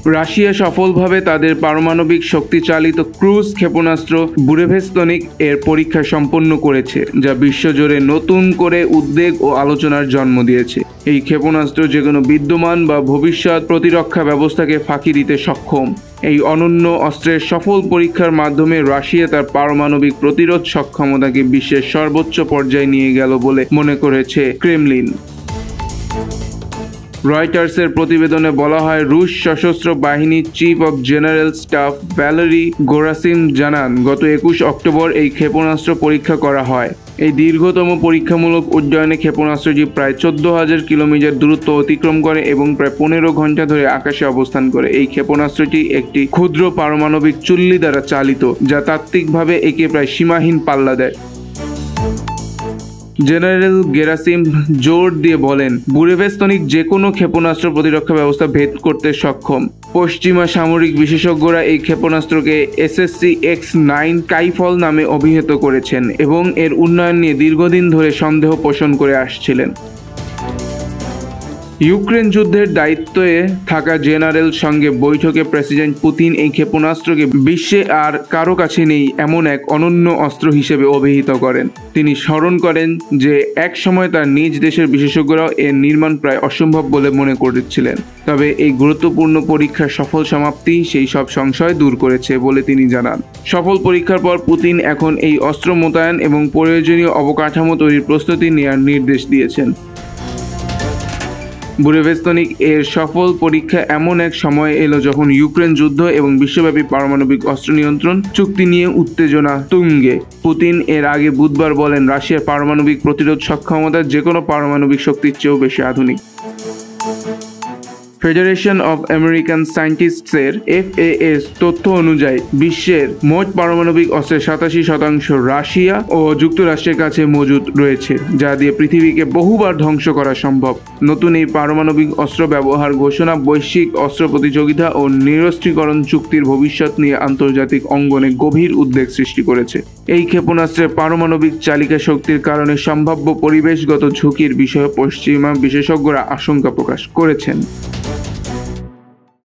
Russia সফলভাবে তাদের পারমাণবিক শক্তিচালিত ক্রুজ ক্ষেপণাস্ত্র বুরেভেস্তনিক এর পরীক্ষা সম্পন্ন করেছে, যা বিশ্বজুড়ে নতুন করে উদ্বেগ ও আলোচনার জন্ম দিয়েছে। এই ক্ষেপণাস্ত্র যেকোনো বিদ্যমান বা ভবিষ্যৎ প্রতিরক্ষা ব্যবস্থাকে ফাঁকি দিতে সক্ষম। এই অনন্য অস্ত্রের সফল পরীক্ষার মাধ্যমে রাশিয়া তার পারমাণবিক প্রতিরোধ সক্ষমতাকে বিশ্বের সর্বোচ্চ পর্যায়ে নিয়ে গেল বলে মনে করেছে ক্রেমলিন। রয়টার্সের প্রতিবেদনে বলা হয়, রুশ সশস্ত্র বাহিনীর chief of general staff Valery গোরাসিম জানান, গত 21 অক্টোবর এই ক্ষেপণাস্ত্র পরীক্ষা করা হয়। এই দীর্ঘতম পরীক্ষামূলক উড্ডয়নে ক্ষেপণাস্ত্রটি প্রায় 14,000 কিলোমিটার দূরত্ব অতিক্রম করে এবং প্রায় 15 ঘন্টা ধরে আকাশে অবস্থান করে। এই ক্ষেপণাস্ত্রটি একটি ক্ষুদ্র পারমাণবিক চুল্লি দ্বারা চালিত, যা তাত্ত্বিকভাবে একে প্রায় সীমাহীন পাল্লা দেয়। জেনারেল গেরাসিম জোর দিয়ে বলেন, বুরেভেস্তনিক যে কোনো ক্ষেপণাস্ত্র প্রতিরক্ষা ব্যবস্থা ভেদ করতে সক্ষম। পশ্চিমা সামরিক বিশেষজ্ঞরা এই ক্ষেপণাস্ত্রকে SSC-X9 স্কাইফল নামে অভিহিত করেছেন এবং এর উন্নয়ন নিয়ে দীর্ঘদিন ধরে সন্দেহ পোষণ করে আসছিলেন। ইউক্রেন যুদ্ধের দায়িত্বে থাকা জেনারেল সঙ্গে বৈঠকে প্রেসিডেন্ট পুতিন এই ক্ষেপণাস্ত্রকে বিশ্বে আর কারো কাছে নেই এমন এক অনন্য অস্ত্র হিসেবে অভিহিত করেন। তিনি স্মরণ করেন যে এক সময় তার নিজ দেশের বিশেষজ্ঞরাও এর নির্মাণ প্রায় অসম্ভব বলে মনে করেছিলেন। তবে এই গুরুত্বপূর্ণ পরীক্ষার সফল সমাপ্তি সেই সব সংশয় দূর করেছে বলে তিনি জানান। সফল পরীক্ষার পর পুতিন এখন এই অস্ত্র মোতায়েন এবং প্রয়োজনীয় অবকাঠামো তৈরির প্রস্তুতি নেওয়ার নির্দেশ দিয়েছেন। বুরেভেস্তনিক এর সফল পরীক্ষা এমন এক সময় এলো যখন ইউক্রেন যুদ্ধ এবং বিশ্বব্যাপী পারমাণবিক অস্ত্র নিয়ন্ত্রণ চুক্তি নিয়ে উত্তেজনা তুঙ্গে। পুতিন এর আগে বুধবার বলেন, রাশিয়ার পারমাণবিক প্রতিরোধ সক্ষমতা যে কোনো পারমাণবিক শক্তির চেয়েও বেশি আধুনিক। ফেডারেশন অব আমেরিকান সায়েন্টিস্টসের FAS তথ্য অনুযায়ী বিশ্বের মোট পারমাণবিক অস্ত্রের 87% রাশিয়া ও যুক্তরাষ্ট্রের কাছে মজুদ রয়েছে, যা দিয়ে পৃথিবীকে বহুবার ধ্বংস করা সম্ভব। নতুন এই পারমাণবিক অস্ত্র ব্যবহার ঘোষণা বৈশ্বিক অস্ত্র প্রতিযোগিতা ও নিরস্ত্রীকরণ চুক্তির ভবিষ্যৎ নিয়ে আন্তর্জাতিক অঙ্গনে গভীর উদ্বেগ সৃষ্টি করেছে। এই ক্ষেপণাস্ত্রের পারমাণবিক চালিকা শক্তির কারণে সম্ভাব্য পরিবেশগত ঝুঁকির বিষয়ে পশ্চিমা বিশেষজ্ঞরা আশঙ্কা প্রকাশ করেছেন।